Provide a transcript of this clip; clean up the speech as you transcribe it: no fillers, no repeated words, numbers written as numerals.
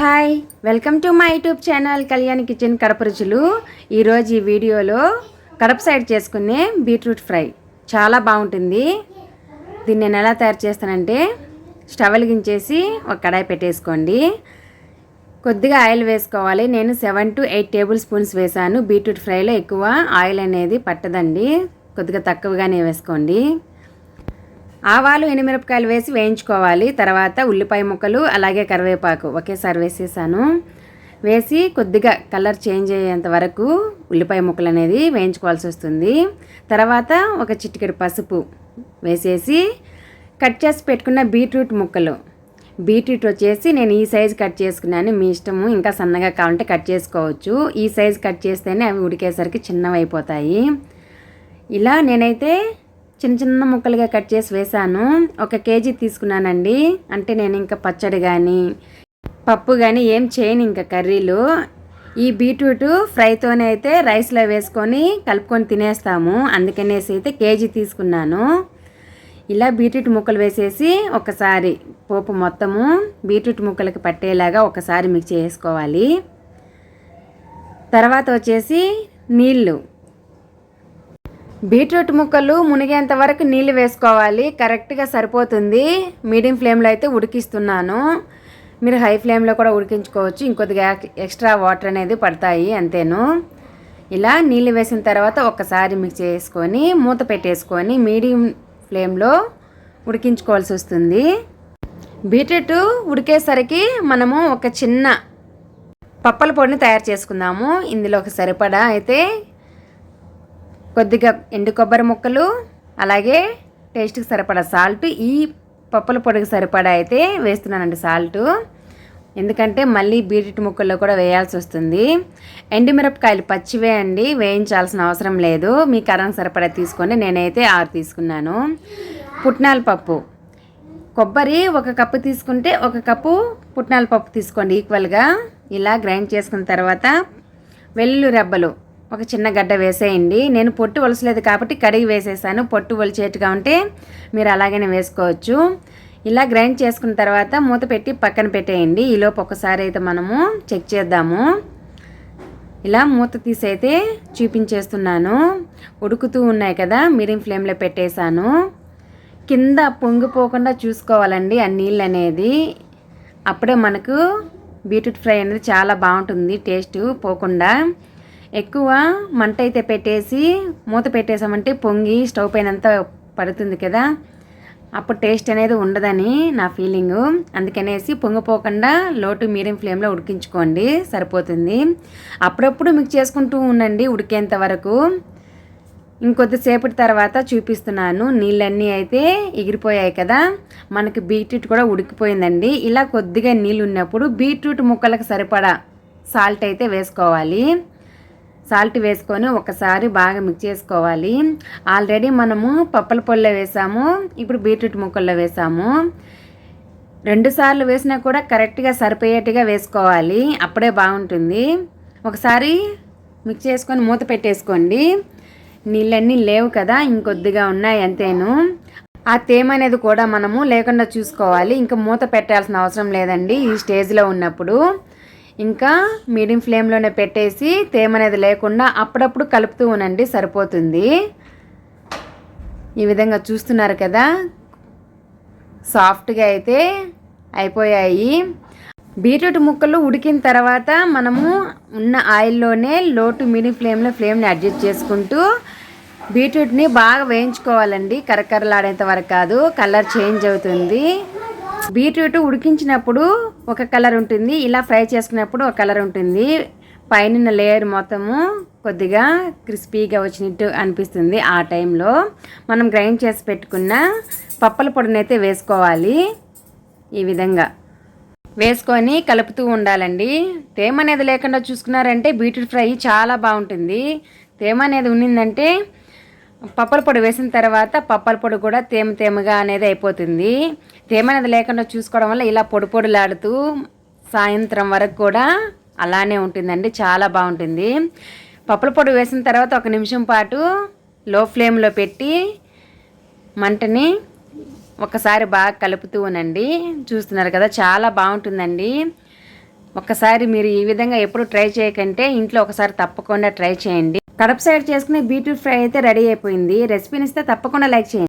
Hi, welcome to my YouTube channel Kalyani kitchen Kadapa రుచులు. ఈరోజు ఈ వీడియోలో కడప సైడ్ చేసుకునే బీట్రూట్ ఫ్రై చాలా బాగుంటుంది. దీన్ని నేను ఎలా తయారు చేస్తానంటే, స్టవ్ వెలిగించేసి ఒక కడాయి పెట్టేసుకోండి. కొద్దిగా ఆయిల్ వేసుకోవాలి. నేను 7 to 8 టేబుల్ స్పూన్స్ వేసాను. బీట్రూట్ ఫ్రైలో ఎక్కువ ఆయిల్ అనేది పట్టదండి, కొద్దిగా తక్కువగానే వేసుకోండి. ఆవాలు, ఎండుమిరపకాయలు వేసి వేయించుకోవాలి. తర్వాత ఉల్లిపాయ ముక్కలు అలాగే కరివేపాకు ఒకేసారి వేసేసాను. వేసి కొద్దిగా కలర్ చేంజ్ అయ్యేంత వరకు ఉల్లిపాయ ముక్కలు అనేది వేయించుకోవాల్సి వస్తుంది. తర్వాత ఒక చిటికెడు పసుపు వేసేసి కట్ చేసి పెట్టుకున్న బీట్రూట్ ముక్కలు. బీట్రూట్ వచ్చేసి నేను ఈ సైజు కట్ చేసుకున్నాను. మీ ఇష్టము, ఇంకా సన్నగా కావాలంటే కట్ చేసుకోవచ్చు. ఈ సైజు కట్ చేస్తేనే అవి ఉడికేసరికి చిన్నవి అయిపోతాయి. ఇలా నేనైతే చిన్న చిన్న ముక్కలుగా కట్ చేసి వేసాను. 1 కేజీ తీసుకున్నానండి. అంటే నేను ఇంకా పచ్చడి కానీ పప్పు కానీ ఏం చేయను, ఇంకా కర్రీలు. ఈ బీట్రూట్ ఫ్రైతోనే అయితే రైస్లో వేసుకొని కలుపుకొని తినేస్తాము. అందుకనేసి అయితే కేజీ తీసుకున్నాను. ఇలా బీట్రూట్ ముక్కలు వేసేసి ఒకసారి పోపు మొత్తము బీట్రూట్ ముక్కలకి పట్టేలాగా ఒకసారి మిక్స్ చేసుకోవాలి. తర్వాత వచ్చేసి నీళ్ళు, బీట్రూట్ ముక్కలు మునిగేంత వరకు నీళ్ళు వేసుకోవాలి. కరెక్ట్గా సరిపోతుంది. మీడియం ఫ్లేమ్లో అయితే ఉడికిస్తున్నాను. మీరు హై ఫ్లేమ్లో కూడా ఉడికించుకోవచ్చు. ఇంకొద్దిగా ఎక్స్ట్రా వాటర్ అనేది పడతాయి, అంతేను. ఇలా నీళ్ళు వేసిన తర్వాత ఒకసారి మిక్స్ చేసుకొని మూత పెట్టేసుకొని మీడియం ఫ్లేమ్లో ఉడికించుకోవాల్సి వస్తుంది. బీట్రూట్ ఉడికేసరికి మనము ఒక చిన్న పప్పల పొడిని తయారు చేసుకుందాము. ఇందులోకి సరిపడా అయితే కొద్దిగా ఎండు కొబ్బరి ముక్కలు, అలాగే టేస్ట్కి సరిపడా సాల్ట్. ఈ పప్పుల పొడికి సరిపడా అయితే వేస్తున్నానండి సాల్ట్, ఎందుకంటే మళ్ళీ బీట్రూట్ ముక్కల్లో కూడా వేయాల్సి వస్తుంది. ఎండుమిరపకాయలు పచ్చివే అండి, వేయించాల్సిన అవసరం లేదు. మీ కారం సరిపడా తీసుకొని నేనైతే 6 తీసుకున్నాను. పుట్నాల పప్పు, కొబ్బరి 1 కప్పు తీసుకుంటే 1 కప్పు పుట్నాల పప్పు తీసుకోండి ఈక్వల్గా. ఇలా గ్రైండ్ చేసుకున్న తర్వాత వెల్లుల్లి రెబ్బలు ఒక చిన్న గడ్డ వేసేయండి. నేను పొట్టు ఒలసలేదు కాబట్టి కడిగి వేసేసాను. పొట్టు ఒలిచేట్టుగా ఉంటే మీరు అలాగనే వేసుకోవచ్చు. ఇలా గ్రైండ్ చేసుకున్న తర్వాత మూత పెట్టి పక్కన పెట్టేయండి. ఈలోపు ఒకసారి అయితే మనము చెక్ చేద్దాము. ఇలా మూత తీసి అయితే చూపించేస్తున్నాను. ఉడుకుతూ ఉన్నాయి కదా, మీడియం ఫ్లేమ్లో పెట్టేశాను. కింద పొంగిపోకుండా చూసుకోవాలండి ఆ నీళ్ళు అనేది. అప్పుడే మనకు బీట్రూట్ ఫ్రై అనేది చాలా బాగుంటుంది, టేస్ట్ పోకుండా. ఎక్కువ మంట అయితే పెట్టేసి మూత పెట్టేసామంటే పొంగి స్టవ్ పైన అంతా పడుతుంది కదా, అప్పుడు టేస్ట్ అనేది ఉండదని నా ఫీలింగు. అందుకనేసి పొంగిపోకుండా లో టు మీడియం ఫ్లేమ్లో ఉడికించుకోండి, సరిపోతుంది. అప్పుడప్పుడు మిక్స్ చేసుకుంటూ ఉండండి ఉడికేంత వరకు. ఇంకొద్దిసేపటి తర్వాత చూపిస్తున్నాను. నీళ్ళన్నీ అయితే ఎగిరిపోయాయి కదా, మనకి బీట్రూట్ కూడా ఉడికిపోయిందండి. ఇలా కొద్దిగా నీళ్ళు ఉన్నప్పుడు బీట్రూట్ ముక్కలకు సరిపడా సాల్ట్ అయితే వేసుకోవాలి. సాల్ట్ వేసుకొని ఒకసారి బాగా మిక్స్ చేసుకోవాలి. ఆల్రెడీ మనము పప్పుల పొడిలో వేసాము, ఇప్పుడు బీట్రూట్ ముక్కల్లో వేసాము. 2 సార్లు వేసినా కూడా కరెక్ట్గా సరిపోయేట్టుగా వేసుకోవాలి, అప్పుడే బాగుంటుంది. ఒకసారి మిక్స్ చేసుకొని మూత పెట్టేసుకోండి. నీళ్ళన్నీ లేవు కదా, ఇంకొద్దిగా ఉన్నాయి అంతేను. ఆ తేమ అనేది కూడా మనము లేకుండా చూసుకోవాలి. ఇంకా మూత పెట్టాల్సిన అవసరం లేదండి ఈ స్టేజ్లో ఉన్నప్పుడు. ఇంకా మీడియం ఫ్లేమ్లోనే పెట్టేసి తేమ అనేది లేకుండా అప్పుడప్పుడు కలుపుతూ ఉండండి, సరిపోతుంది. ఈ విధంగా చూస్తున్నారు కదా, సాఫ్ట్గా అయితే అయిపోయాయి. బీట్రూట్ ముక్కలు ఉడికిన తర్వాత మనము ఉన్న ఆయిల్లోనే లో టు మీడియం ఫ్లేమ్ని అడ్జస్ట్ చేసుకుంటూ బీట్రూట్ని బాగా వేయించుకోవాలండి. కరకరలాడేంత వరకు కాదు, కలర్ చేంజ్ అవుతుంది. బీట్రూట్ ఉడికించినప్పుడు ఒక కలర్ ఉంటుంది, ఇలా ఫ్రై చేసుకున్నప్పుడు ఒక కలర్ ఉంటుంది. పైన లేయర్ మొత్తము కొద్దిగా క్రిస్పీగా వచ్చినట్టు అనిపిస్తుంది. ఆ టైంలో మనం గ్రైండ్ చేసి పెట్టుకున్న పప్పల పొడిని అయితే వేసుకోవాలి. ఈ విధంగా వేసుకొని కలుపుతూ ఉండాలండి. తేమ అనేది లేకుండా చూసుకున్నారంటే బీట్రూట్ ఫ్రై చాలా బాగుంటుంది. తేమ అనేది ఉన్నిందంటే పప్పల పొడి వేసిన తర్వాత పప్పల పొడి కూడా తేమగా అనేది అయిపోతుంది. తేమ అనేది లేకుండా చూసుకోవడం వల్ల ఇలా పొడిలాడుతూ సాయంత్రం వరకు కూడా అలానే ఉంటుందండి, చాలా బాగుంటుంది. పప్పల పొడి వేసిన తర్వాత 1 నిమిషం పాటు లో ఫ్లేమ్లో పెట్టి మంటని ఒకసారి బాగా కలుపుతూ ఉండండి. చూస్తున్నారు కదా, చాలా బాగుంటుందండి. ఒకసారి మీరు ఈ విధంగా ఎప్పుడు ట్రై చేయకంటే ఇంట్లో ఒకసారి తప్పకుండా ట్రై చేయండి. కడప సైడ్ చేసుకునే బీట్రూట్ ఫ్రై అయితే రెడీ అయిపోయింది. రెసిపీని ఇస్తే తప్పకుండా లైక్ చేయండి.